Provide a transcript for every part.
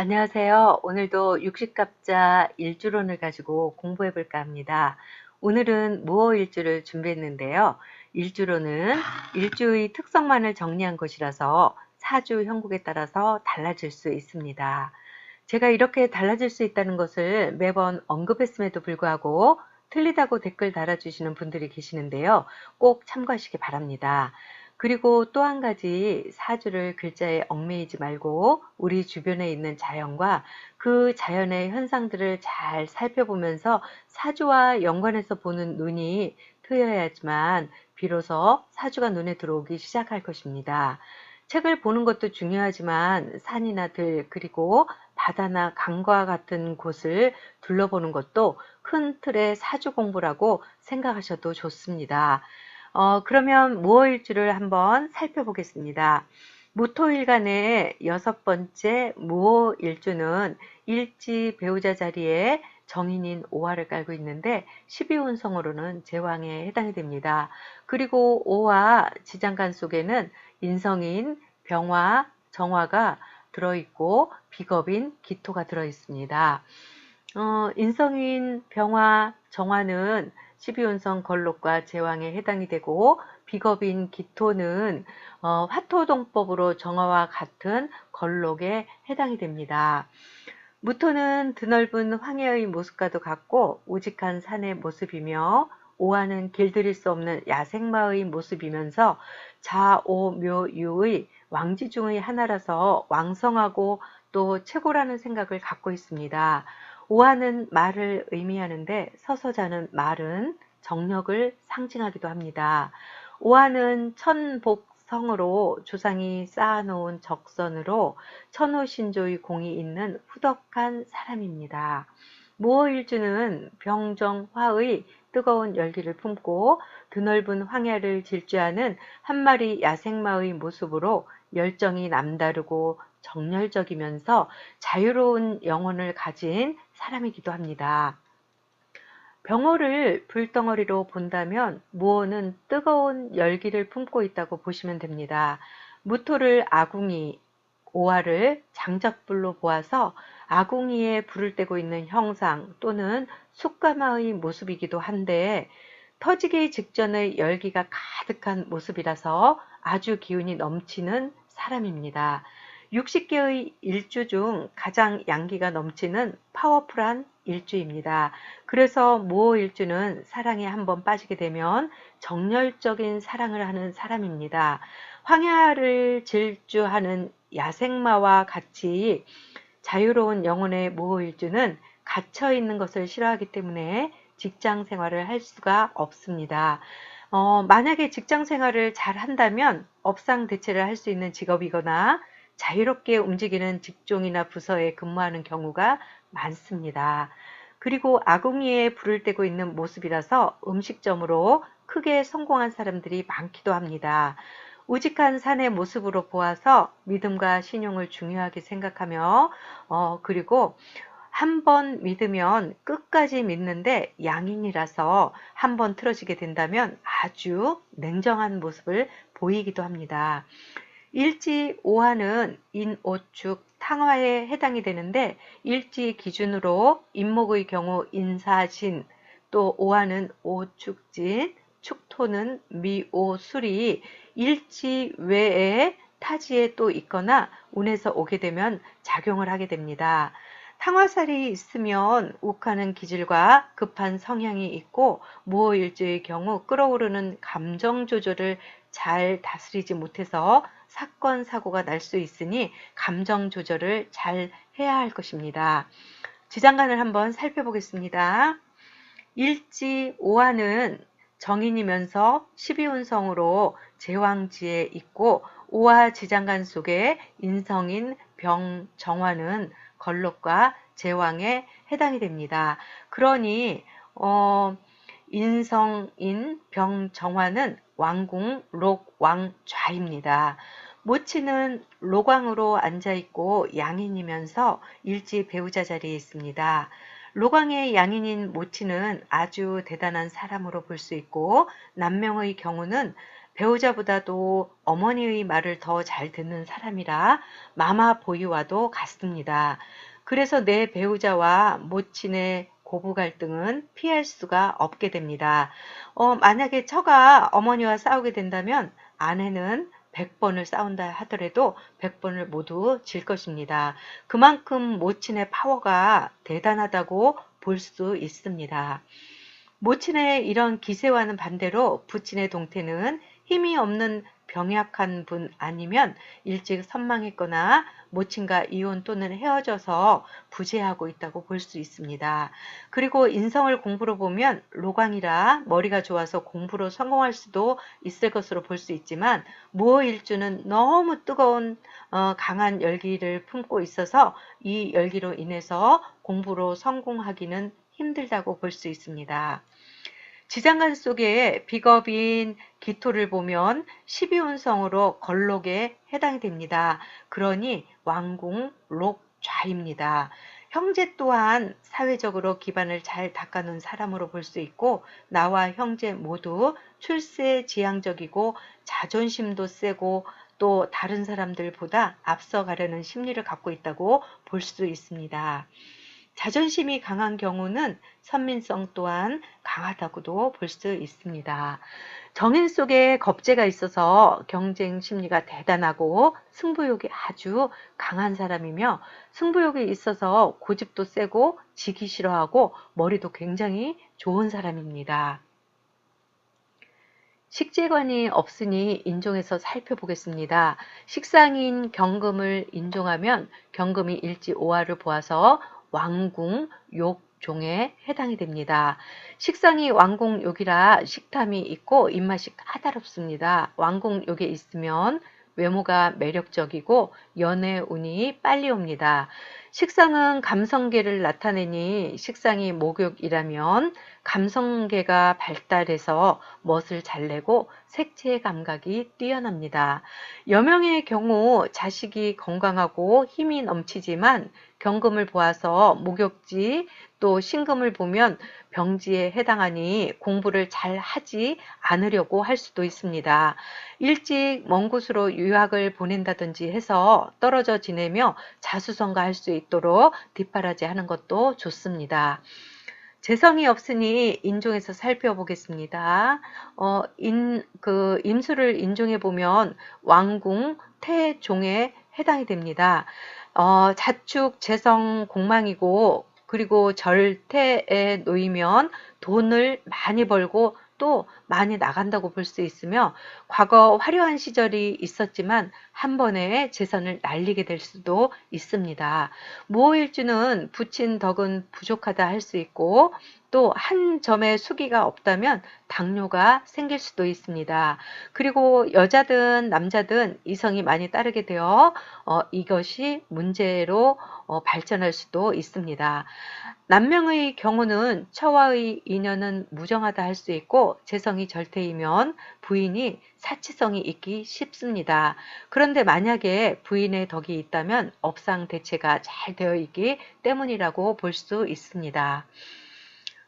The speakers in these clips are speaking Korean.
안녕하세요. 오늘도 육식갑자 일주론을 가지고 공부해 볼까 합니다. 오늘은 무어 일주를 준비했는데요. 일주론은 일주의 특성만을 정리한 것이라서 사주 형국에 따라서 달라질 수 있습니다. 제가 이렇게 달라질 수 있다는 것을 매번 언급했음에도 불구하고 틀리다고 댓글 달아주시는 분들이 계시는데요. 꼭 참고하시기 바랍니다. 그리고 또 한 가지 사주를 글자에 얽매이지 말고 우리 주변에 있는 자연과 그 자연의 현상들을 잘 살펴보면서 사주와 연관해서 보는 눈이 트여야지만 비로소 사주가 눈에 들어오기 시작할 것입니다. 책을 보는 것도 중요하지만 산이나 들 그리고 바다나 강과 같은 곳을 둘러보는 것도 큰 틀의 사주 공부라고 생각하셔도 좋습니다. 그러면 무어일주를 한번 살펴보겠습니다. 무토일간의 6번째 무오일주는 일지 배우자 자리에 정인인 오화를 깔고 있는데 12운성으로는 제왕에 해당이 됩니다. 그리고 오화 지장간 속에는 인성인 병화, 정화가 들어있고 비겁인 기토가 들어있습니다. 인성인 병화, 정화는 12운성 걸록과 제왕에 해당이 되고 비겁인 기토는 화토동법으로 정화와 같은 걸록에 해당이 됩니다. 무토는 드넓은 황해의 모습과도 같고 우직한 산의 모습이며 오화는 길들일 수 없는 야생마의 모습이면서 자오묘유의 왕지 중의 하나라서 왕성하고 또 최고라는 생각을 갖고 있습니다. 오화는 말을 의미하는데 서서 자는 말은 정력을 상징하기도 합니다. 오화는 천복성으로 조상이 쌓아놓은 적선으로 천호신조의 공이 있는 후덕한 사람입니다. 무오일주는 병정화의 뜨거운 열기를 품고 드넓은 황야를 질주하는 한 마리 야생마의 모습으로 열정이 남다르고 정열적이면서 자유로운 영혼을 가진 사람이기도 합니다. 병호를 불덩어리로 본다면 무오는 뜨거운 열기를 품고 있다고 보시면 됩니다. 무토를 아궁이, 오화를 장작불로 보아서 아궁이에 불을 떼고 있는 형상 또는 숯가마의 모습이기도 한데 터지기 직전의 열기가 가득한 모습이라서 아주 기운이 넘치는 사람입니다. 60개의 일주 중 가장 양기가 넘치는 파워풀한 일주입니다. 그래서 무오일주는 사랑에 한번 빠지게 되면 정열적인 사랑을 하는 사람입니다. 황야를 질주하는 야생마와 같이 자유로운 영혼의 무오일주는 갇혀 있는 것을 싫어하기 때문에 직장 생활을 할 수가 없습니다. 만약에 직장 생활을 잘 한다면 업상 대체를 할 수 있는 직업이거나 자유롭게 움직이는 직종이나 부서에 근무하는 경우가 많습니다. 그리고 아궁이에 불을 떼고 있는 모습이라서 음식점으로 크게 성공한 사람들이 많기도 합니다. 우직한 산의 모습으로 보아서 믿음과 신용을 중요하게 생각하며 그리고 한 번 믿으면 끝까지 믿는데 양인이라서 한 번 틀어지게 된다면 아주 냉정한 모습을 보이기도 합니다. 일지 오화는 인오축 탕화에 해당이 되는데 일지 기준으로 인목의 경우 인사신 또 오화는 오축진 축토는 미오술이 일지 외에 타지에 또 있거나 운에서 오게 되면 작용을 하게 됩니다. 탕화살이 있으면 욱하는 기질과 급한 성향이 있고 무오일주의 경우 끓어오르는 감정 조절을 잘 다스리지 못해서 사건 사고가 날 수 있으니 감정 조절을 잘 해야 할 것입니다. 지장간을 한번 살펴보겠습니다. 일지 오화는 정인이면서 12운성으로 제왕지에 있고 오화 지장간 속에 인성인 병정화는 걸록과 제왕에 해당이 됩니다. 그러니 인성인 병정화는 왕궁 록왕좌입니다. 모치는 로광으로 앉아있고 양인이면서 일지 배우자 자리에 있습니다. 로광의 양인인 모치는 아주 대단한 사람으로 볼 수 있고 남명의 경우는 배우자보다도 어머니의 말을 더 잘 듣는 사람이라 마마 보이와도 같습니다. 그래서 내 배우자와 모친의 고부 갈등은 피할 수가 없게 됩니다. 만약에 처가 어머니와 싸우게 된다면 아내는 100번을 싸운다 하더라도 100번을 모두 질 것입니다. 그만큼 모친의 파워가 대단하다고 볼 수 있습니다. 모친의 이런 기세와는 반대로 부친의 동태는 힘이 없는 병약한 분 아니면 일찍 선망했거나 모친과 이혼 또는 헤어져서 부재하고 있다고 볼 수 있습니다. 그리고 인성을 공부로 보면 로광이라 머리가 좋아서 공부로 성공할 수도 있을 것으로 볼 수 있지만 무호일주는 너무 뜨거운 강한 열기를 품고 있어서 이 열기로 인해서 공부로 성공하기는 힘들다고 볼 수 있습니다. 지장간 속에 비겁인 기토를 보면 12운성으로 걸록에 해당이 됩니다. 그러니 왕궁, 록, 좌입니다. 형제 또한 사회적으로 기반을 잘 닦아놓은 사람으로 볼 수 있고 나와 형제 모두 출세지향적이고 자존심도 세고 또 다른 사람들보다 앞서가려는 심리를 갖고 있다고 볼 수 있습니다. 자존심이 강한 경우는 선민성 또한 강하다고도 볼 수 있습니다. 정인 속에 겁재가 있어서 경쟁 심리가 대단하고 승부욕이 아주 강한 사람이며 승부욕이 있어서 고집도 세고 지기 싫어하고 머리도 굉장히 좋은 사람입니다. 식재관이 없으니 인종에서 살펴보겠습니다. 식상인 경금을 인종하면 경금이 일지 오화를 보아서 왕궁, 욕, 종에 해당이 됩니다. 식상이 왕궁 욕이라 식탐이 있고 입맛이 까다롭습니다. 왕궁 욕에 있으면 외모가 매력적이고 연애 운이 빨리 옵니다. 식상은 감성계를 나타내니 식상이 목욕이라면 감성계가 발달해서 멋을 잘 내고 색채 감각이 뛰어납니다. 여명의 경우 자식이 건강하고 힘이 넘치지만 경금을 보아서 목욕지 또 신금을 보면 병지에 해당하니 공부를 잘 하지 않으려고 할 수도 있습니다. 일찍 먼 곳으로 유학을 보낸다든지 해서 떨어져 지내며 자수성가할 수 있도록 뒷바라지 하는 것도 좋습니다. 재성이 없으니 인종에서 살펴보겠습니다. 임수를 인종해 보면 왕궁, 태, 종에 해당이 됩니다. 자축, 재성, 공망이고 그리고 절태에 놓이면 돈을 많이 벌고 또 많이 나간다고 볼 수 있으며 과거 화려한 시절이 있었지만 한 번에 재산을 날리게 될 수도 있습니다. 무호일주는 부친 덕은 부족하다 할 수 있고 또 한 점에 수기가 없다면 당뇨가 생길 수도 있습니다. 그리고 여자든 남자든 이성이 많이 따르게 되어 이것이 문제로 발전할 수도 있습니다. 남명의 경우는 처와의 인연은 무정하다 할 수 있고 재성이 절태이면 부인이 사치성이 있기 쉽습니다. 그런데 만약에 부인의 덕이 있다면 업상 대체가 잘 되어 있기 때문이라고 볼 수 있습니다.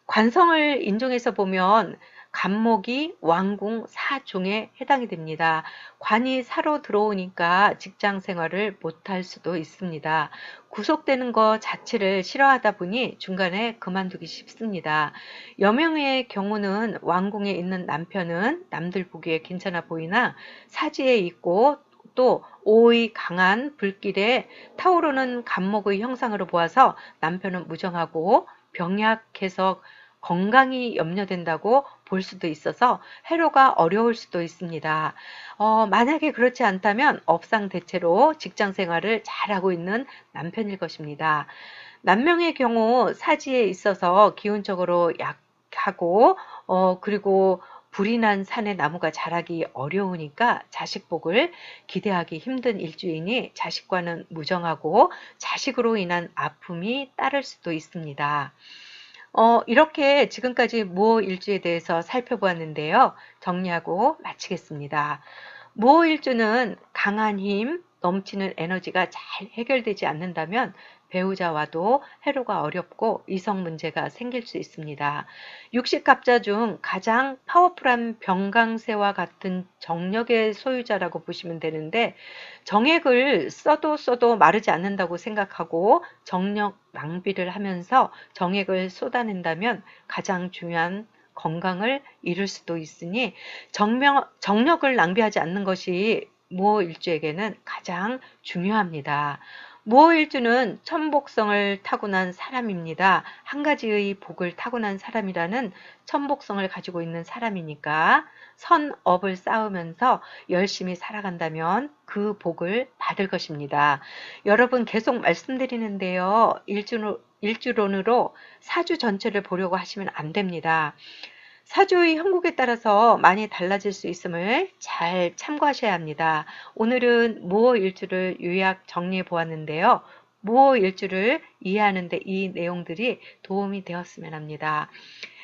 관성을 인종해서 보면 간목이 왕궁 사종에 해당이 됩니다. 관이 사로 들어오니까 직장 생활을 못할 수도 있습니다. 구속되는 것 자체를 싫어하다 보니 중간에 그만두기 쉽습니다. 여명의 경우는 왕궁에 있는 남편은 남들 보기에 괜찮아 보이나 사지에 있고 또 오의 강한 불길에 타오르는 간목의 형상으로 보아서 남편은 무정하고 병약해서 건강이 염려된다고 볼 수도 있어서 해로가 어려울 수도 있습니다. 만약에 그렇지 않다면 업상 대체로 직장 생활을 잘하고 있는 남편일 것입니다. 남명의 경우 사지에 있어서 기운적으로 약하고 그리고 불이 난 산에 나무가 자라기 어려우니까 자식복을 기대하기 힘든 일주이니 자식과는 무정하고 자식으로 인한 아픔이 따를 수도 있습니다. 이렇게 지금까지 무호일주에 대해서 살펴보았는데요. 정리하고 마치겠습니다. 무호일주는 강한 힘, 넘치는 에너지가 잘 해결되지 않는다면 배우자와도 해로가 어렵고 이성 문제가 생길 수 있습니다. 육식갑자 중 가장 파워풀한 병강세와 같은 정력의 소유자라고 보시면 되는데, 정액을 써도 마르지 않는다고 생각하고 정력 낭비를 하면서 정액을 쏟아낸다면 가장 중요한 건강을 잃을 수도 있으니 정력을 낭비하지 않는 것이 무호일주에게는 가장 중요합니다. 무호일주는 천복성을 타고난 사람입니다. 한 가지의 복을 타고난 사람이라는 천복성을 가지고 있는 사람이니까 선업을 쌓으면서 열심히 살아간다면 그 복을 받을 것입니다. 여러분, 계속 말씀드리는데요. 일주론으로 사주 전체를 보려고 하시면 안 됩니다. 사주의 형국에 따라서 많이 달라질 수 있음을 잘 참고하셔야 합니다. 오늘은 무호일주를 요약 정리해 보았는데요. 무호일주를 이해하는 데 이 내용들이 도움이 되었으면 합니다.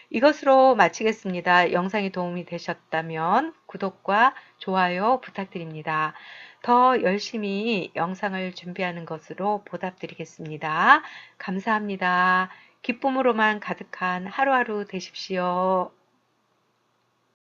이것으로 마치겠습니다. 영상이 도움이 되셨다면 구독과 좋아요 부탁드립니다. 더 열심히 영상을 준비하는 것으로 보답드리겠습니다. 감사합니다. 기쁨으로만 가득한 하루하루 되십시오.